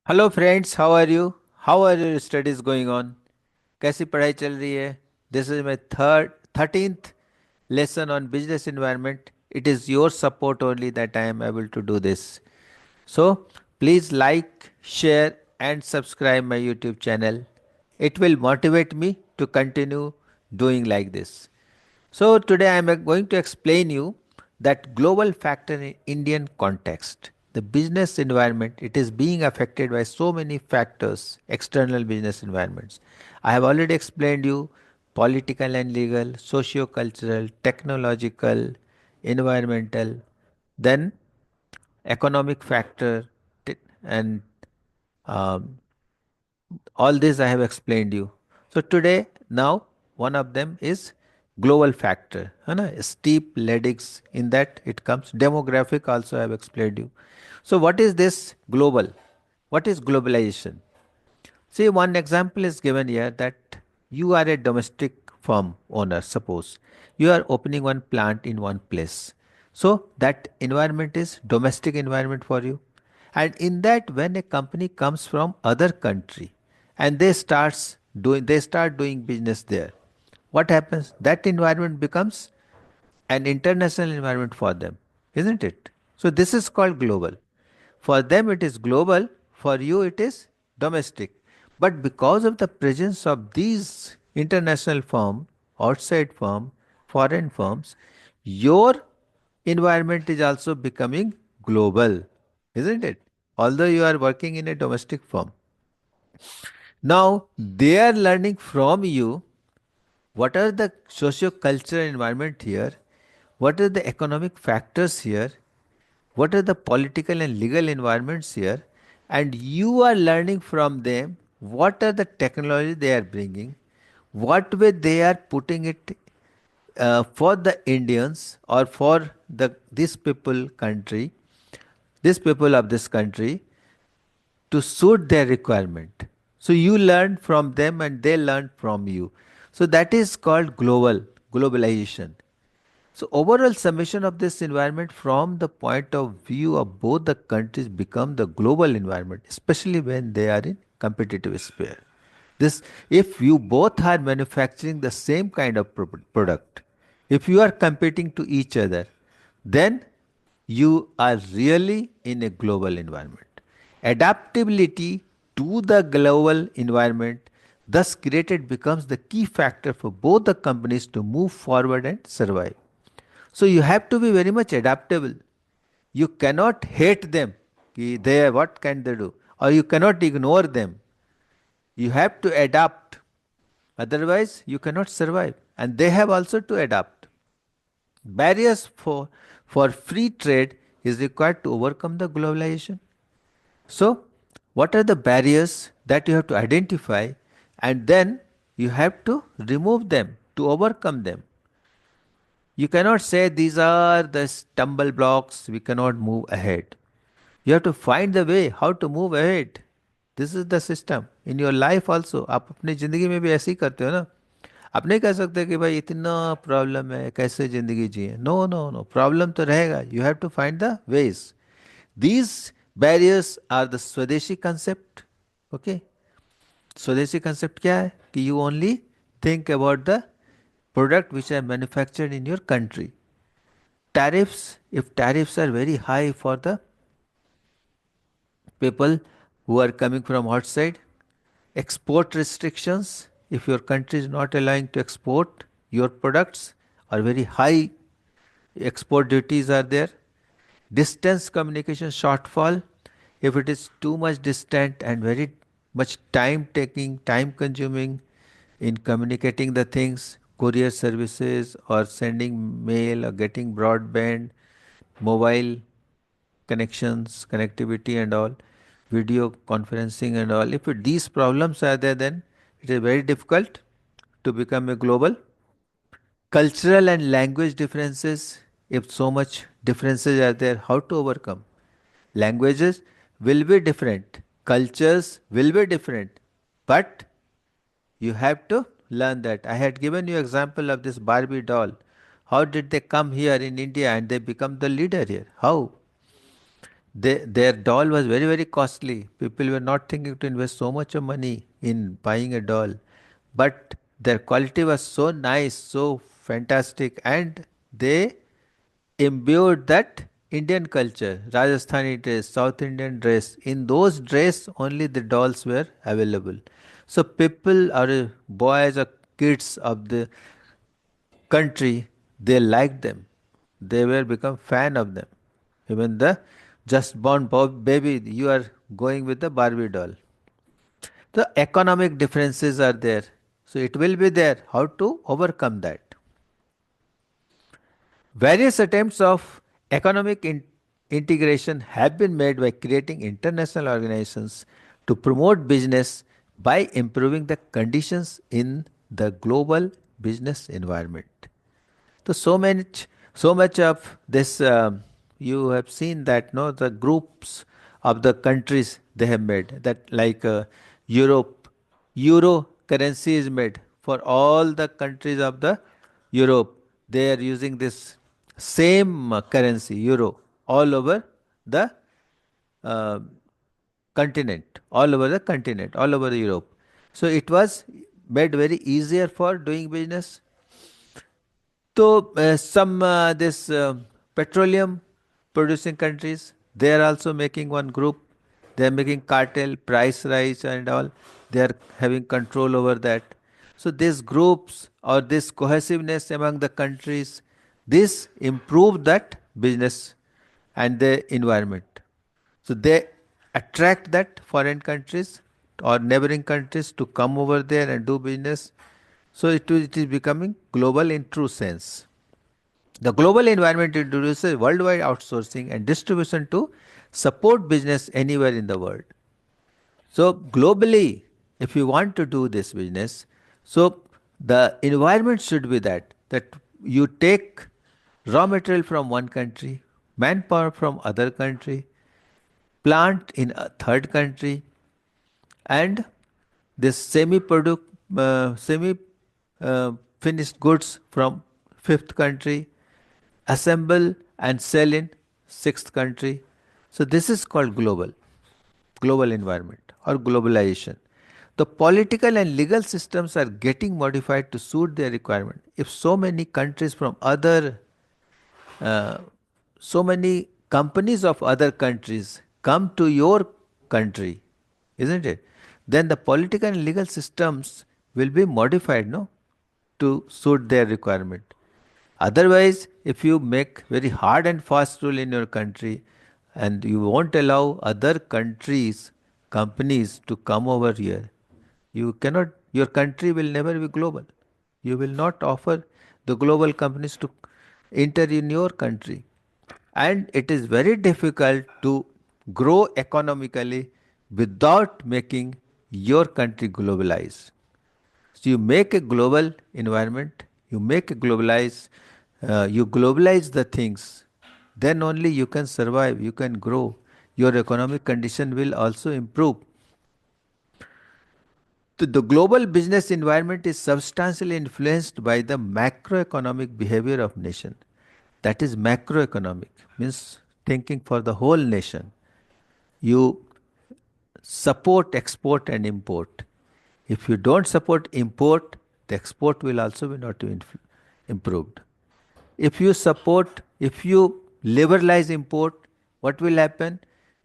Hello friends, how are you? How are your studies going on? कैसी पढ़ाई चल रही है? This is my thirteenth lesson on business environment. It is your support only that I am able to do this. So please like, share, and subscribe my YouTube channel. It will motivate me to continue doing like this. So today I am going to explain you that global factor in Indian context. The business environment, it is being affected by so many factors, external business environments. I have already explained you political and legal, socio-cultural, technological, environmental, then economic factor, and um, all this I have explained you. So today, now one of them is global factor. है ना? Steep ledix, in that it comes. Demographic also I have explained you. So what is this global? What is globalization? See, one example is given here that you are a domestic firm owner, suppose. You are opening one plant in one place. So that environment is domestic environment for you. And in that, when a company comes from other country and they start doing business there, what happens? That environment becomes an international environment for them, isn't it? So this is called global. For them it is global, for you it is domestic. But because of the presence of these international firm, outside firm, foreign firms, your environment is also becoming global, isn't it? Although you are working in a domestic firm. Now they are learning from you what are the socio-cultural environment here, what are the economic factors here, what are the political and legal environments here, and you are learning from them what are the technology they are bringing, what way they are putting it for the Indians or for the this people country, this people of this country to suit their requirement. So you learn from them and they learn from you. So that is called globalization. So overall summation of this environment from the point of view of both the countries become the global environment, especially when they are in competitive sphere. This, if you both are manufacturing the same kind of product, if you are competing to each other, then you are really in a global environment. Adaptability to the global environment thus created becomes the key factor for both the companies to move forward and survive. So you have to be very much adaptable. You cannot hate them. What can they do? Or you cannot ignore them. You have to adapt. Otherwise, you cannot survive. And they have also to adapt. Barriers for free trade is required to overcome the globalization. So, what are the barriers that you have to identify and then you have to remove them to overcome them? You cannot say these are the stumble blocks, we cannot move ahead. You have to find the way how to move ahead. This is the system in your life also. आप अपनी ज़िंदगी में भी ऐसे ही करते हो ना. आप नहीं कह सकते कि भाई इतना प्रॉब्लम है कैसे ज़िंदगी जिए. नो नो नो, प्रॉब्लम तो रहेगा. You have to find the ways. These barriers are the swadeshi concept. Okay. Swadeshi concept क्या है कि you only think about the product which are manufactured in your country. Tariffs, if tariffs are very high for the people who are coming from outside. Export restrictions, if your country is not allowing to export your products, or very high export duties are there. Distance communication shortfall, if it is too much distant and very much time taking, time consuming in communicating the things, courier services or sending mail or getting broadband, mobile connections, connectivity and all, video conferencing and all. If these problems are there, then it is very difficult to become a global. Cultural and language differences, if so much differences are there, how to overcome? Languages will be different, cultures will be different, but you have to learn that. I had given you example of this Barbie doll. How did they come here in India and they become the leader here? How? their doll was very, very costly. People were not thinking to invest so much of money in buying a doll. But their quality was so nice, so fantastic, and they imbued that Indian culture, Rajasthani dress, South Indian dress. In those dress, only the dolls were available. So people or boys or kids of the country, they liked them. They were become fan of them. Even the just born baby, you are going with the Barbie doll. The economic differences are there. So it will be there. How to overcome that? Various attempts of economic integration have been made by creating international organizations to promote business by improving the conditions in the global business environment. So much of this, you have seen that no, the groups of the countries they have made that like Europe, Euro currency is made for all the countries of the Europe. They are using this same currency, Euro, all over the uh, continent, all over the continent, all over the Europe. So it was made very easier for doing business. So some this petroleum producing countries, they are also making one group. They are making cartel, price rise and all. They are having control over that. So these groups or this cohesiveness among the countries, this improve that business and the environment. So they attract that foreign countries or neighboring countries to come over there and do business. So it is becoming global in true sense. The global environment introduces worldwide outsourcing and distribution to support business anywhere in the world. So globally, if you want to do this business, so the environment should be that you take raw material from one country, manpower from other country, plant in a third country, and this semi finished goods from fifth country, assemble and sell in sixth country. So this is called global environment or globalization. The political and legal systems are getting modified to suit their requirement. If so many countries from other uh, so many companies of other countries come to your country, isn't it? Then the political and legal systems will be modified, no, to suit their requirement. Otherwise, if you make very hard and fast rule in your country and you won't allow other countries, companies to come over here, you cannot, your country will never be global. You will not offer the global companies to enter in your country. And it is very difficult to grow economically without making your country globalize. So you make a global environment, you globalize the things, then only you can survive, you can grow. Your economic condition will also improve. The global business environment is substantially influenced by the macroeconomic behavior of nation. That is macroeconomic, means thinking for the whole nation. You support export and import. If you don't support import, the export will also be not improved. If you liberalize import, what will happen?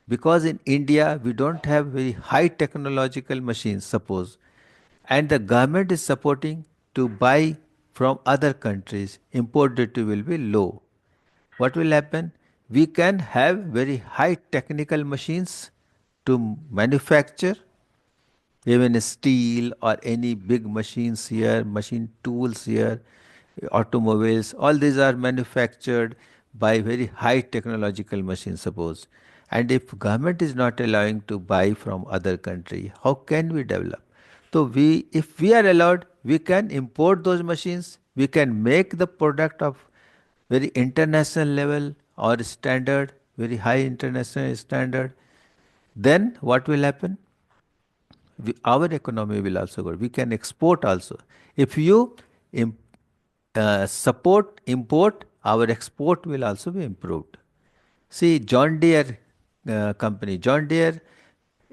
Because in India we don't have very high technological machines, suppose, and the government is supporting to buy from other countries, import duty will be low. What will happen? We can have very high technical machines to manufacture even steel or any big machines here, machine tools here, automobiles, all these are manufactured by very high technological machines, suppose. And if government is not allowing to buy from other country, how can we develop? So if we are allowed, we can import those machines, we can make the product of very international level or standard, very high international standard. Then what will happen? Our economy will also grow. We can export also. If you im- support import, our export will also be improved. See, John Deere company. John Deere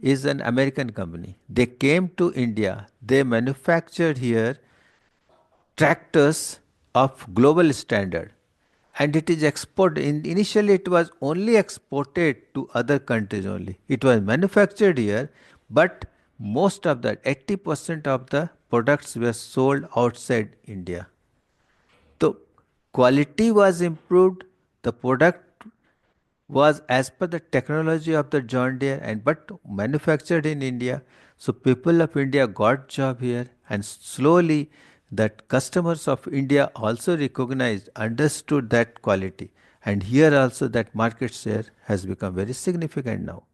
is an American company. They came to India. They manufactured here tractors of global standard, and it is initially it was only exported to other countries only. It was manufactured here, but most of the 80% of the products were sold outside India. So quality was improved, the product was as per the technology of the John Deere and but manufactured in India. So people of India got job here, and slowly that customers of India also recognized, understood that quality. And here also that market share has become very significant now.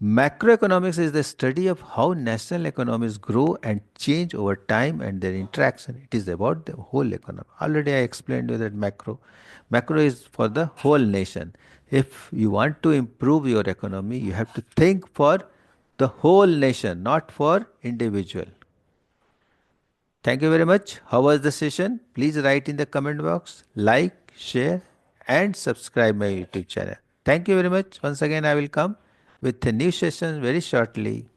Macroeconomics is the study of how national economies grow and change over time and their interaction. It is about the whole economy. Already I explained you that macro is for the whole nation. If you want to improve your economy, you have to think for the whole nation, not for individual. Thank you very much. How was the session? Please write in the comment box, like, share, and subscribe my YouTube channel. Thank you very much. Once again, I will come with a new session very shortly.